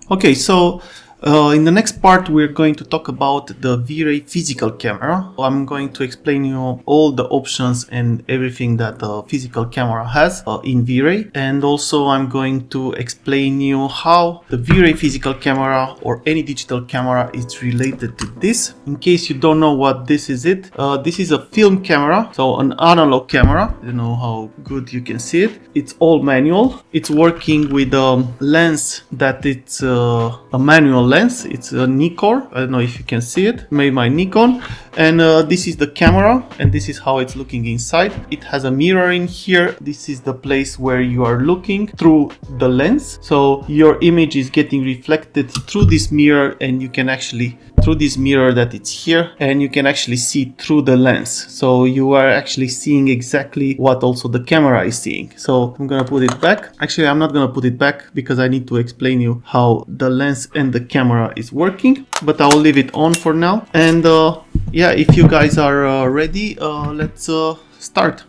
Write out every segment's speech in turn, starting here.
Okay, so in the next part we're going to talk about the Vray Physical Camera. I'm going to explain you all the options and everything that the physical camera has in Vray, and also I'm going to explain you how the Vray Physical Camera or any digital camera is related to this. In case you don't know what this is, this is a film camera, so an analog camera. I don't know how good you can see it. It's all manual. It's working with a lens that it's a manual lens. It's a Nikon. I don't know if you can see it, made by Nikon. And this is the camera, and this is how it's looking inside. It has a mirror in here. This is the place where you are looking through the lens. So your image is getting reflected through this mirror, and you can actually through this mirror that it's here, and you can actually see through the lens. So you are actually seeing exactly what also the camera is seeing. So I'm gonna put it back. Actually, I'm not gonna put it back because I need to explain you how the lens and the camera is working, but I'll leave it on for now. And yeah, if you guys are ready, let's start.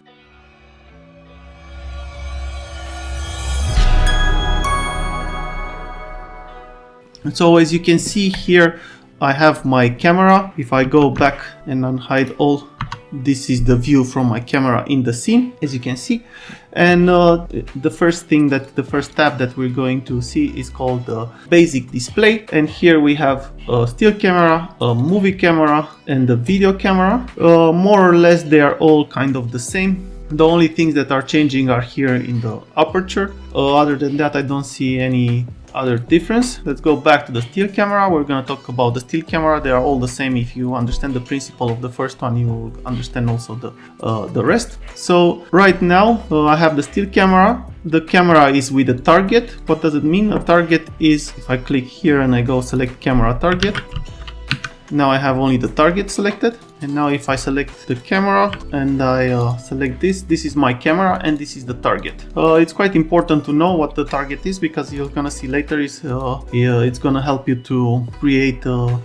And so as you can see here, I have my camera. If I go back and unhide all, this is the view from my camera in the scene, as you can see. And the first tab that we're going to see is called the basic display. And here we have a still camera, a movie camera, and a video camera. More or less, they are all kind of the same. The only things that are changing are here in the aperture. Other than that, I don't see any other difference. Let's go back to the still camera. We're going to talk about the still camera. They are all the same. If you understand the principle of the first one, you will understand also the rest. So right now I have the still camera. The camera is with a target. What does it mean? A target is, if I click here and I go select camera target, now I have only the target selected. And now if I select the camera and I select this is my camera and this is the target. It's quite important to know what the target is, because you're gonna see later it's gonna help you to create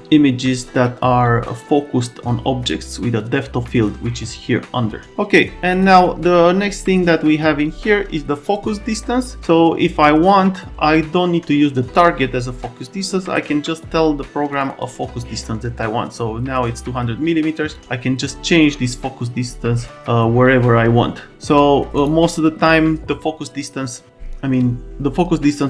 images that are focused on objects with a depth of field, which is here under. Okay, and now the next thing that we have in here is the focus distance. So if I want, I don't need to use the target as a focus distance. I can just tell the program a focus distance that I want. So now it's 200 millimeters. I can just change this focus distance wherever I want. So most of the time the focus distance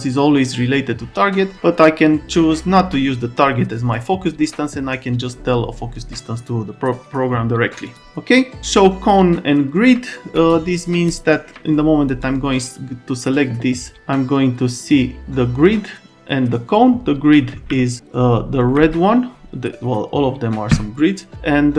is always related to target, but I can choose not to use the target as my focus distance, and I can just tell a focus distance to the program directly. Okay, show cone and grid. This means that in the moment that I'm going to select this, I'm going to see the grid and the cone. The grid is the red one. Well, all of them are some grids, and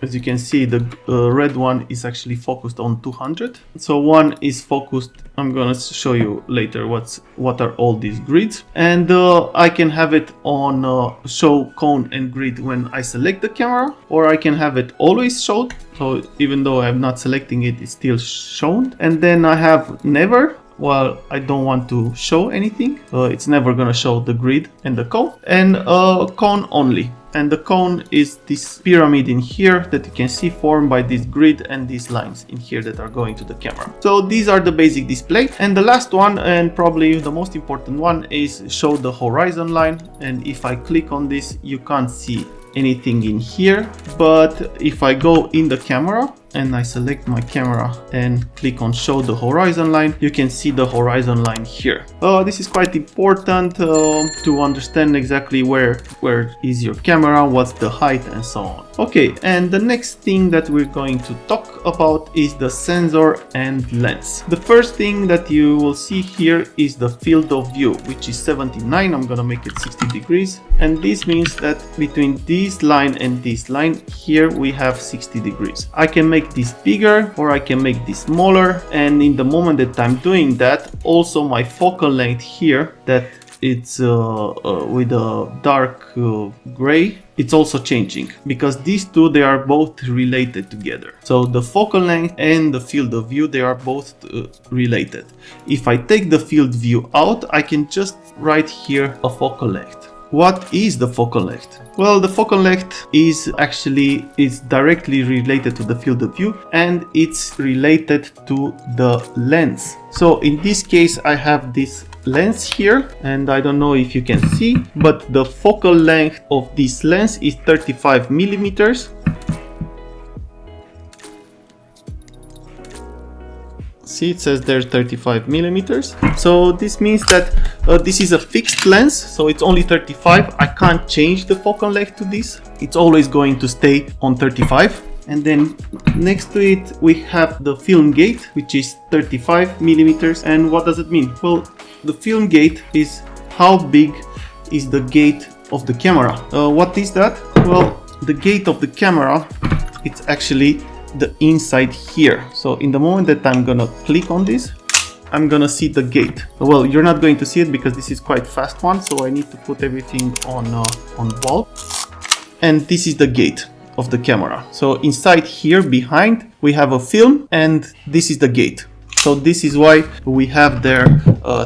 as you can see, the red one is actually focused on 200. So one is focused. I'm gonna show you later what are all these grids, and I can have it on show cone and grid when I select the camera, or I can have it always shown. So even though I'm not selecting it, it's still shown. And then I have never. Well, I don't want to show anything. It's never gonna show the grid and the cone, and cone only. And the cone is this pyramid in here that you can see formed by this grid and these lines in here that are going to the camera. So these are the basic display. And the last one, and probably the most important one, is show the horizon line. And if I click on this, you can't see anything in here, but if I go in the camera and I select my camera and click on show the horizon line, you can see the horizon line here. This is quite important to understand exactly where is your camera, what's the height, and so on. Okay, and the next thing that we're going to talk about is the sensor and lens. The first thing that you will see here is the field of view, which is 79. I'm gonna make it 60 degrees, and this means that between this line and this line here we have 60 degrees. I can make this bigger or I can make this smaller, and in the moment that I'm doing that, also my focal length here, that it's with a dark gray, it's also changing, because these two, they are both related together. So the focal length and the field of view, they are both related. If I take the field view out, I can just write here a focal length. what is the focal length? Well, the focal length is directly related to the field of view, and it's related to the lens. So in this case, I have this lens here, and I don't know if you can see, but the focal length of this lens is 35 millimeters. See, it says there 35 millimeters. So this means that this is a fixed lens, so it's only 35. I can't change the focal length to this. It's always going to stay on 35. And then next to it we have the film gate, which is 35 millimeters. And what does it mean? Well, the film gate is how big is the gate of the camera. What is that? Well, the gate of the camera, it's actually the inside here. So in the moment that I'm gonna click on this, I'm gonna see the gate. Well, you're not going to see it because this is quite fast one, so I need to put everything on bulb. And this is the gate of the camera. So inside here behind we have a film, and this is the gate. So this is why we have there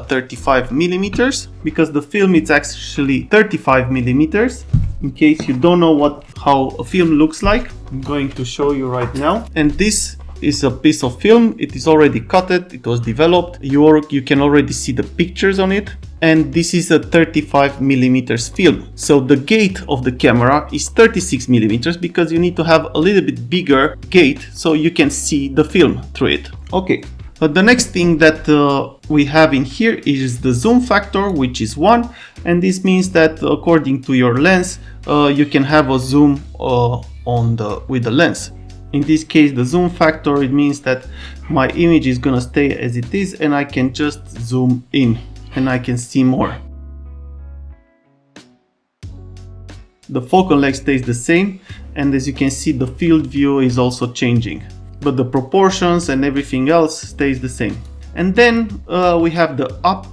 35 millimeters, because the film is actually 35 millimeters. In case you don't know how a film looks like, I'm going to show you right now. And this is a piece of film. It is already cutted, it was developed. You can already see the pictures on it. And this is a 35 millimeters film. So the gate of the camera is 36 millimeters because you need to have a little bit bigger gate so you can see the film through it. Okay. But the next thing that we have in here is the zoom factor, which is 1, and this means that according to your lens, you can have a zoom with the lens. In this case, the zoom factor, it means that my image is gonna stay as it is, and I can just zoom in and I can see more. The focal length stays the same, and as you can see, the field view is also changing, but the proportions and everything else stays the same. And then we have the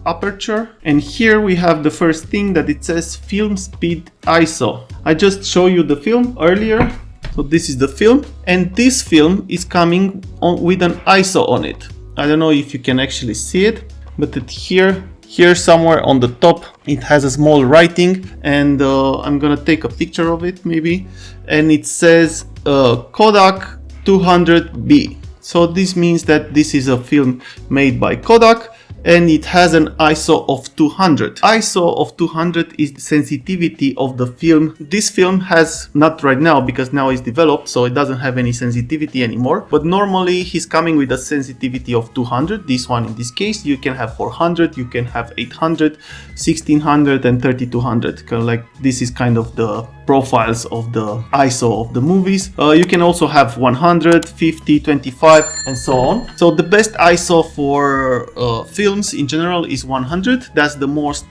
aperture, and here we have the first thing that it says film speed ISO. I just showed you the film earlier, so this is the film, and this film is coming with an ISO on it. I don't know if you can actually see it, but here somewhere on the top it has a small writing, and I'm gonna take a picture of it maybe, and it says Kodak 200B. So this means that this is a film made by Kodak, and it has an ISO of 200. ISO of 200 is the sensitivity of the film. This film has, not right now because now it's developed, so it doesn't have any sensitivity anymore, but normally he's coming with a sensitivity of 200. This one, in this case, you can have 400, you can have 800, 1600 and 3200. Like this is kind of the profiles of the ISO of the movies. You can also have 100, 50, 25 and so on. So the best ISO for films in general is 100. That's the most,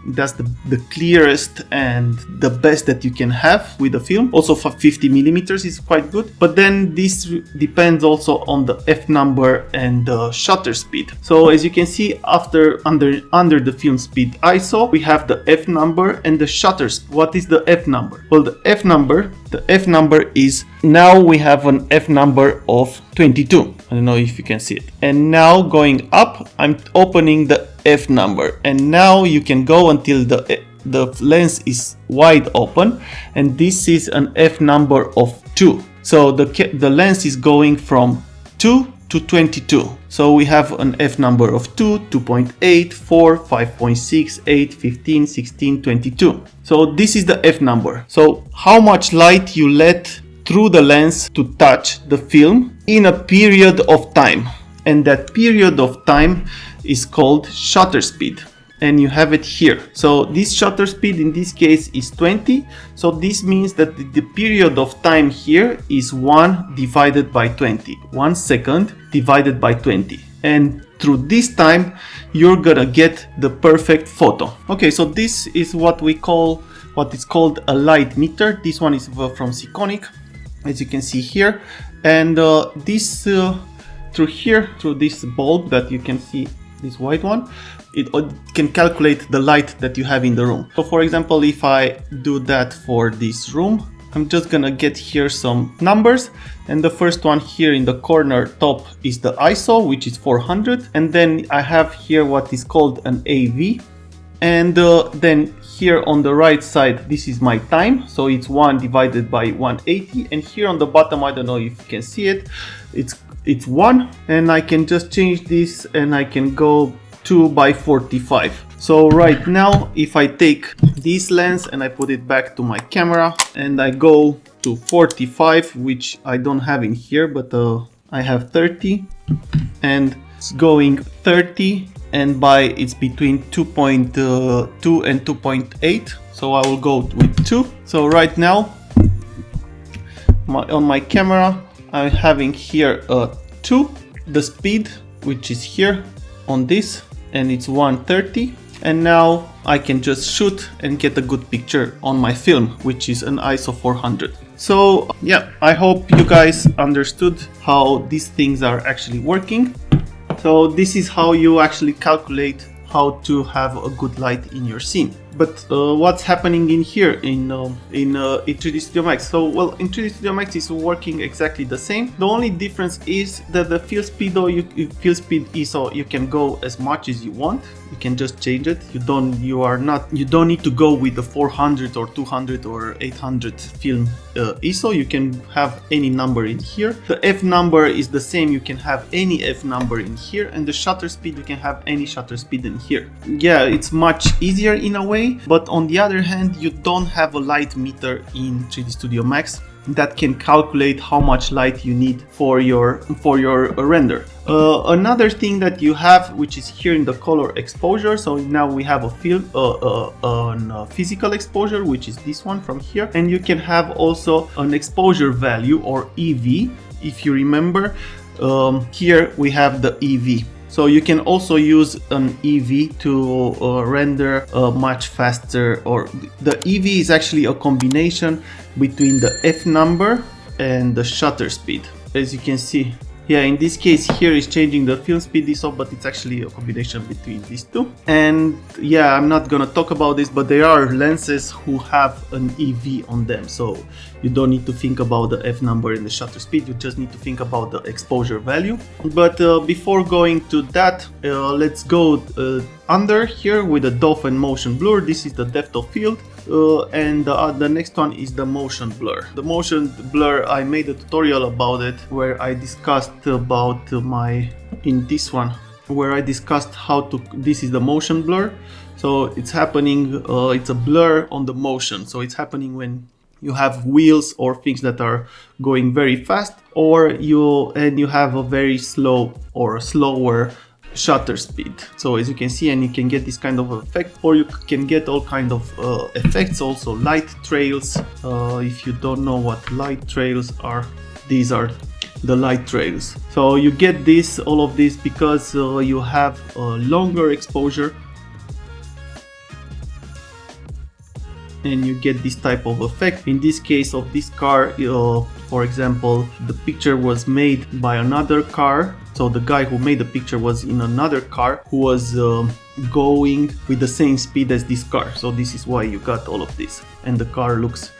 that's the clearest and the best that you can have with a film. Also for 50 millimeters is quite good. But then this depends also on the f number and the shutter speed. So as you can see, under the film speed ISO, we have the f number and the shutter speed. What is the f number? Well, the f number is, now we have an f number of 22. I don't know if you can see it. And now going up, I'm opening the f number, and now you can go until the lens is wide open, and this is an f number of 2. So the lens is going from 2 to 22. So we have an f number of 2, 2.8, 4, 5.6, 8, 15, 16, 22. So this is the f number. So how much light you let through the lens to touch the film in a period of time. And that period of time is called shutter speed. And you have it here. So this shutter speed in this case is 20. So this means that the period of time here is 1 divided by 20. 1 second divided by 20. And through this time, you're gonna get the perfect photo. Okay, so this is what is called a light meter. This one is from Sikonic, as you can see here. And this through this bulb that you can see, this white one, it can calculate the light that you have in the room. So for example, if I do that for this room, I'm just gonna get here some numbers, and the first one here in the corner top is the ISO, which is 400, and then I have here what is called an AV, And then here on the right side, this is my time, so it's 1 divided by 180, and here on the bottom, I don't know if you can see it, it's 1, and I can just change this and I can go 2 by 45. So right now, if I take this lens and I put it back to my camera and I go to 45, which I don't have in here, but I have 30, and it's going 30, and it's between 2.2 and 2.8, so I will go with 2. So right now on my camera I'm having here 2, the speed which is here on this, and it's 130, and now I can just shoot and get a good picture on my film, which is an ISO 400. So yeah, I hope you guys understood how these things are actually working. So this is how you actually calculate how to have a good light in your scene. But what's happening in here in 3D Studio Max? So well, in 3D Studio Max is working exactly the same. The only difference is that the field speed ISO, you can go as much as you want. You can just change it. You don't need to go with the 400 or 200 or 800 film ISO. You can have any number in here. The F number is the same. You can have any F number in here, and the shutter speed, you can have any shutter speed in here. Yeah, it's much easier in a way, but on the other hand, you don't have a light meter in 3D Studio Max that can calculate how much light you need for your render. Another thing that you have, which is here in the color exposure, so now we have a physical exposure, which is this one from here, and you can have also an exposure value, or EV. If you remember, here we have the EV. So you can also use an EV to render much faster, or the EV is actually a combination between the F number and the shutter speed. As you can see, yeah, in this case here is changing the film speed ISO, but it's actually a combination between these two. And yeah, I'm not gonna talk about this, but there are lenses who have an EV on them, so you don't need to think about the F number and the shutter speed, you just need to think about the exposure value. But before going to that, let's go under here with the dolphin motion blur. This is the depth of field. And the next one is the motion blur. The motion blur, I made a tutorial about it where I discussed about in this one, where I discussed how to, this is the motion blur. So it's happening, it's a blur on the motion. So it's happening when you have wheels or things that are going very fast, or you have a very slow or slower shutter speed. So as you can see, and you can get this kind of effect, or you can get all kind of effects, also light trails. If you don't know what light trails are, these are the light trails. So you get this, all of this, because you have a longer exposure and you get this type of effect. In this case of this car, for example, the picture was made by another car. So the guy who made the picture was in another car who was going with the same speed as this car. So this is why you got all of this. And the car looks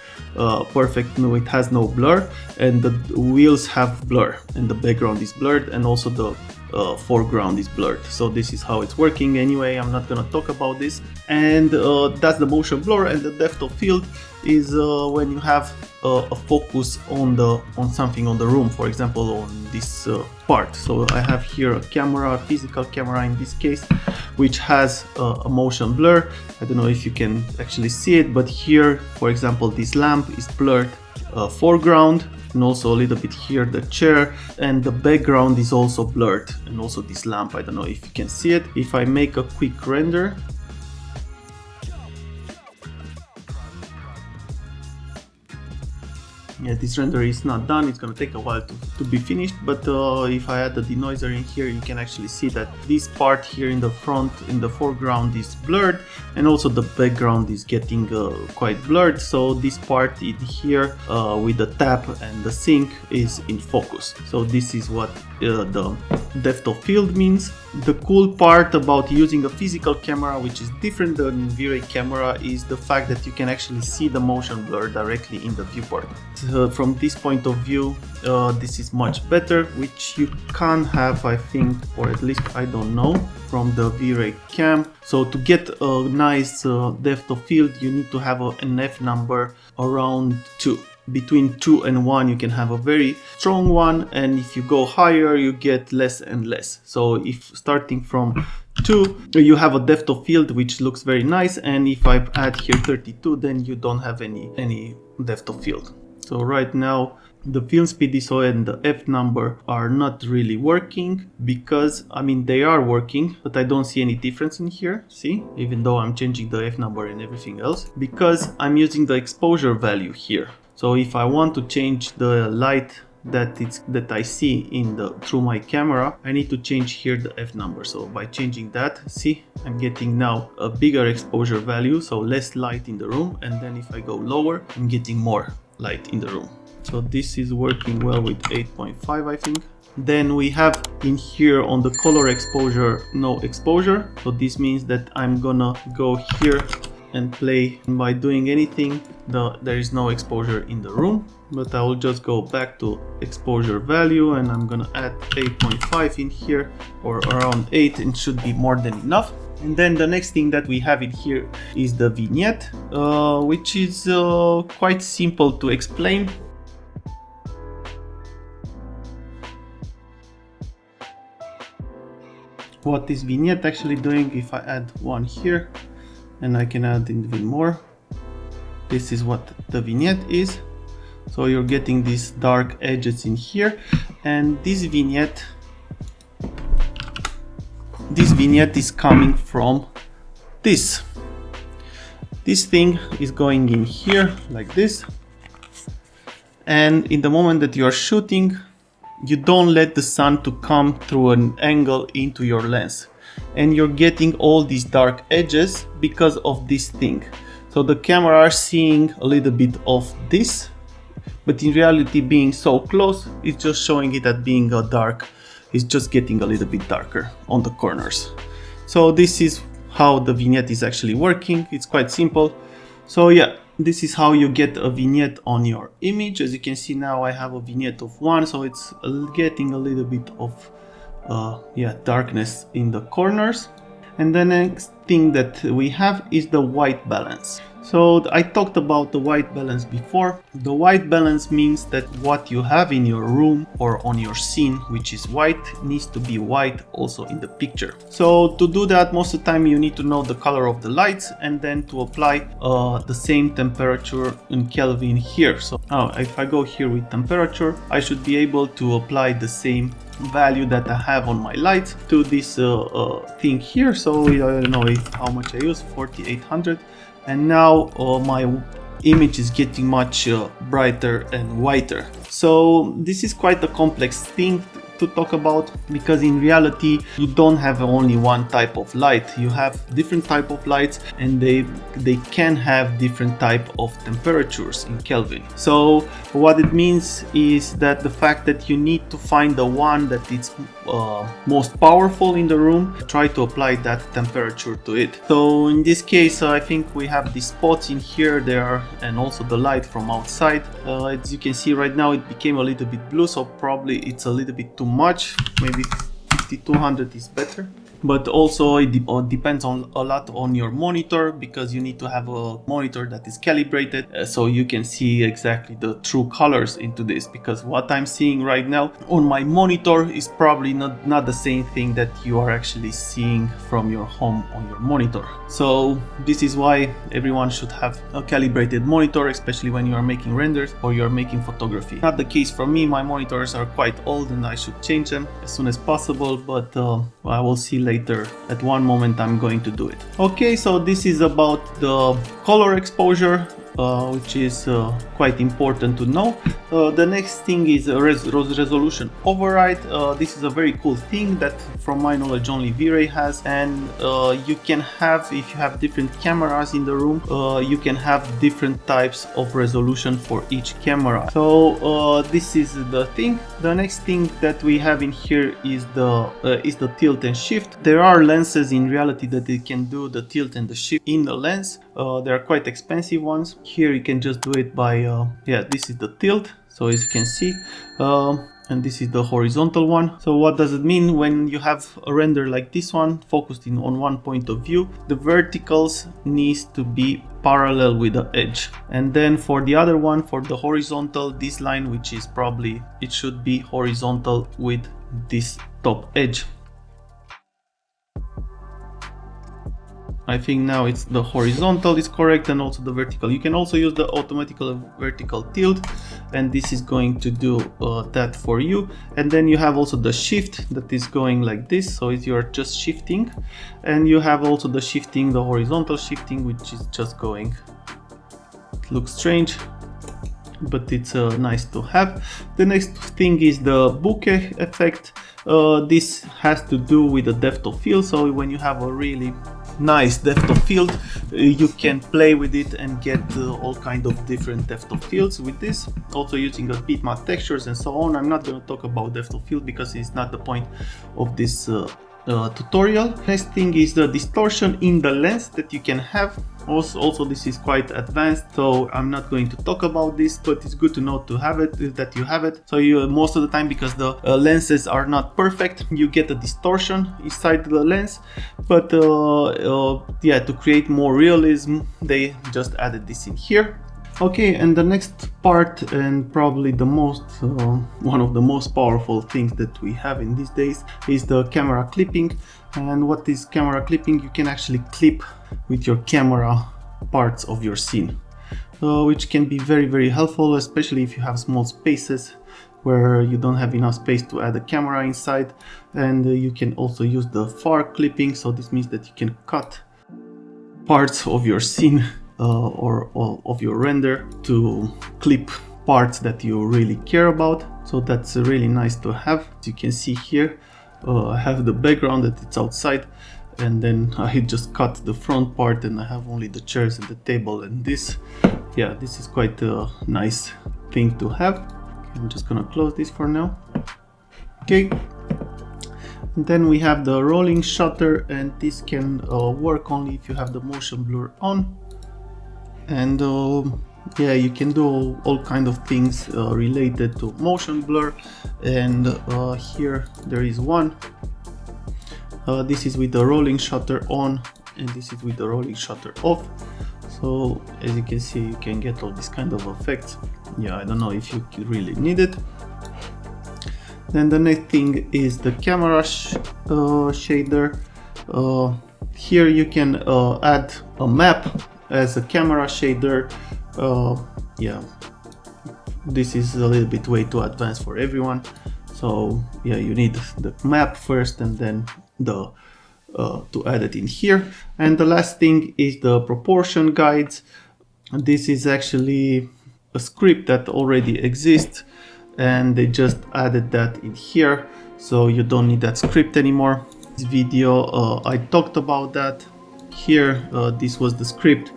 perfect. No, it has no blur, and the wheels have blur, and the background is blurred, and also the foreground is blurred. So this is how it's working. Anyway, I'm not gonna talk about this. And that's the motion blur. And the depth of field is when you have a focus on something on the room, for example on this part. So I have here a camera, a physical camera in this case, which has a motion blur. I don't know if you can actually see it, but here, for example, this lamp is blurred foreground, and also a little bit here the chair, and the background is also blurred, and also this lamp. I don't know if you can see it. If I make a quick render, yeah, this render is not done. It's gonna take a while to be finished, but if I add the denoiser in here, you can actually see that this part here in the front, in the foreground, is blurred, and also the background is getting quite blurred. So this part in here with the tap and the sync is in focus. So this is what the depth of field means. The cool part about using a physical camera, which is different than Vray camera, is the fact that you can actually see the motion blur directly in the viewport. from this point of view, this is much better, which you can't have, I think, or at least I don't know, from the Vray cam. So to get a nice depth of field, you need to have an f number around 2. Between 2 and 1 you can have a very strong one, and if you go higher you get less and less. So if starting from 2 you have a depth of field which looks very nice, and if I add here 32 then you don't have any depth of field. So right now the film speed ISO and the f number are not really working, because I mean they are working, but I don't see any difference in here, see, even though I'm changing the f number and everything else, because I'm using the exposure value here. So if I want to change the light that I see through my camera, I need to change here the f number. So by changing that, see, I'm getting now a bigger exposure value, so less light in the room, and then if I go lower, I'm getting more light in the room. So this is working well with 8.5, I think. Then we have in here on the color exposure, no exposure. So this means that I'm gonna go here and play, and by doing anything there is no exposure in the room, but I will just go back to exposure value and I'm gonna add 8.5 in here, or around 8, and should be more than enough. And then the next thing that we have in here is the vignette, which is quite simple to explain. What this vignette actually doing, if I add one here, and I can add even more, this is what the vignette is. So you're getting these dark edges in here, and this vignette is coming from this thing is going in here like this, and in the moment that you are shooting, you don't let the sun to come through an angle into your lens, and you're getting all these dark edges because of this thing. So the camera are seeing a little bit of this, but in reality, being so close, it's just showing it at being a dark, it's just getting a little bit darker on the corners. So this is how the vignette is actually working. It's quite simple. So yeah, this is how you get a vignette on your image. As you can see now, I have a vignette of 1, so it's getting a little bit of darkness in the corners. And the next thing that we have is the white balance. So I talked about the white balance before. The white balance means that what you have in your room or on your scene, which is white, needs to be white also in the picture. So to do that, most of the time you need to know the color of the lights, and then to apply the same temperature in Kelvin here. So if I go here with temperature, I should be able to apply the same value that I have on my lights to this thing here. So I don't know how much I use, 4800. And now my image is getting much brighter and whiter. So this is quite a complex thing to talk about, because in reality you don't have only one type of light. You have different type of lights, and they can have different type of temperatures in Kelvin. So what it means is that the fact that you need to find the one that is most powerful in the room, try to apply that temperature to it. So in this case, I think we have these spots in here, there, and also the light from outside. As you can see right now, it became a little bit blue, so probably it's a little bit too much. Maybe 5200 is better. But also it depends on a lot on your monitor, because you need to have a monitor that is calibrated so you can see exactly the true colors into this, because what I'm seeing right now on my monitor is probably not the same thing that you are actually seeing from your home on your monitor. So this is why everyone should have a calibrated monitor, especially when you are making renders or you're making photography. Not the case for me. My monitors are quite old and I should change them as soon as possible, but I will see later. At one moment I'm going to do it. Okay, so this is about the color exposure, which is quite important to know. The next thing is resolution override. This is a very cool thing that, from my knowledge, only Vray has, and you can have, if you have different cameras in the room, you can have different types of resolution for each camera. So this is the thing. The next thing that we have in here is the tilt and shift. There are lenses in reality that they can do the tilt and the shift in the lens. They are quite expensive ones. Here you can just do it by, yeah, this is the tilt. So as you can see, and this is the horizontal one. So what does it mean when you have a render like this one focused in on one point of view? The verticals needs to be parallel with the edge. And then for the other one, for the horizontal, this line, which is probably, it should be horizontal with this top edge. I think now it's the horizontal is correct, and also the vertical. You can also use the automatic vertical tilt, and this is going to do that for you. And then you have also the shift that is going like this, so you're just shifting. And you have also the shifting, the horizontal shifting, which is just going. It looks strange, but it's nice to have. The next thing is the bokeh effect. This has to do with the depth of field. So when you have a really nice depth of field, you can play with it and get all kind of different depth of fields with this. Also using the bitmap textures and so on. I'm not going to talk about depth of field because it's not the point of this tutorial. Next thing is the distortion in the lens that you can have. Also this is quite advanced, so I'm not going to talk about this, but it's good to know to have it, that you have it. So you most of the time, because the lenses are not perfect, you get a distortion inside the lens. But yeah, to create more realism, they just added this in here. Okay, and the next part, and probably the most one of the most powerful things that we have in these days, is the camera clipping. And what is camera clipping? You can actually clip with your camera parts of your scene, which can be very helpful, especially if you have small spaces where you don't have enough space to add a camera inside. And you can also use the far clipping, so this means that you can cut parts of your scene or of your render to clip parts that you really care about. So that's really nice to have. As you can see here, I have the background that it's outside, and then I just cut the front part and I have only the chairs and the table and this. Yeah, this is quite a nice thing to have. I'm just gonna close this for now. Okay. And then we have the rolling shutter, and this can work only if you have the motion blur on. And yeah, you can do all kind of things related to motion blur. And here there is one. This is with the rolling shutter on, and this is with the rolling shutter off. So as you can see, you can get all these kind of effects. Yeah, I don't know if you really need it. Then the next thing is the camera shader. Here you can add a map as a camera shader. Yeah, this is a little bit way too advanced for everyone. So yeah, you need the map first and then the to add it in here. And the last thing is the proportion guides. This is actually a script that already exists, and they just added that in here, so you don't need that script anymore. This video I talked about that. Here this was the script,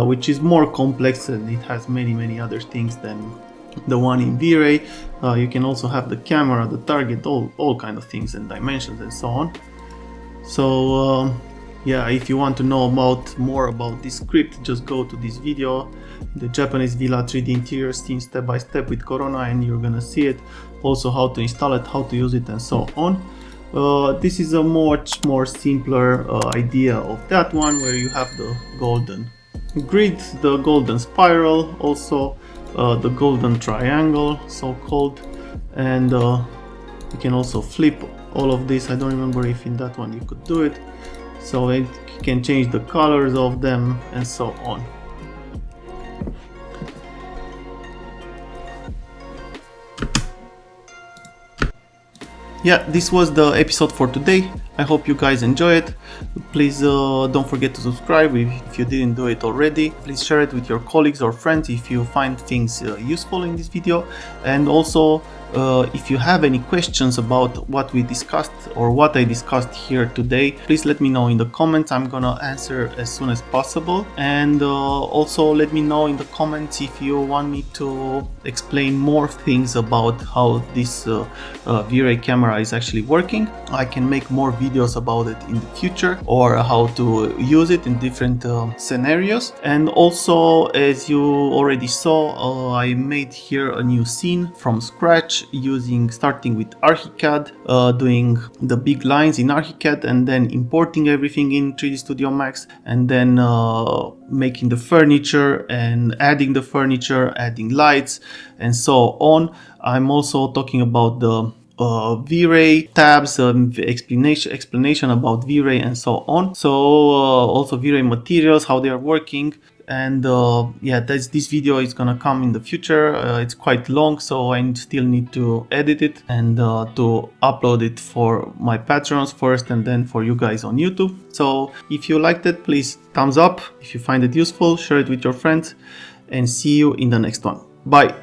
which is more complex, and it has many other things than the one in Vray. You can also have the camera, the target, all kind of things, and dimensions and so on. So yeah, if you want to know more about this script, just go to this video, the Japanese Villa 3D interior scene step by step with Corona, and you're gonna see it. Also how to install it, how to use it, and so on. This is a much more simpler idea of that one, where you have the golden grid, the golden spiral, also the golden triangle, so called, and you can also flip all of this. I don't remember if in that one you could do it, so you can change the colors of them and so on. Yeah, this was the episode for today. I hope you guys enjoy it. Please don't forget to subscribe if you didn't do it already. Please share it with your colleagues or friends if you find things useful in this video. And also, if you have any questions about what we discussed or what I discussed here today, please let me know in the comments. I'm gonna answer as soon as possible. And also let me know in the comments if you want me to explain more things about how this Vray camera is actually working. I can make more videos about it in the future, or or how to use it in different scenarios. And also, as you already saw, I made here a new scene from scratch starting with ArchiCAD, doing the big lines in ArchiCAD and then importing everything in 3D Studio Max, and then making the furniture and adding the furniture, adding lights and so on. I'm also talking about the Vray tabs, explanation about Vray and so on. So also Vray materials, how they are working. And yeah, this video is gonna come in the future. It's quite long, so I still need to edit it and to upload it for my patrons first and then for you guys on YouTube. So if you liked it, please thumbs up. If you find it useful, share it with your friends, and see you in the next one. Bye.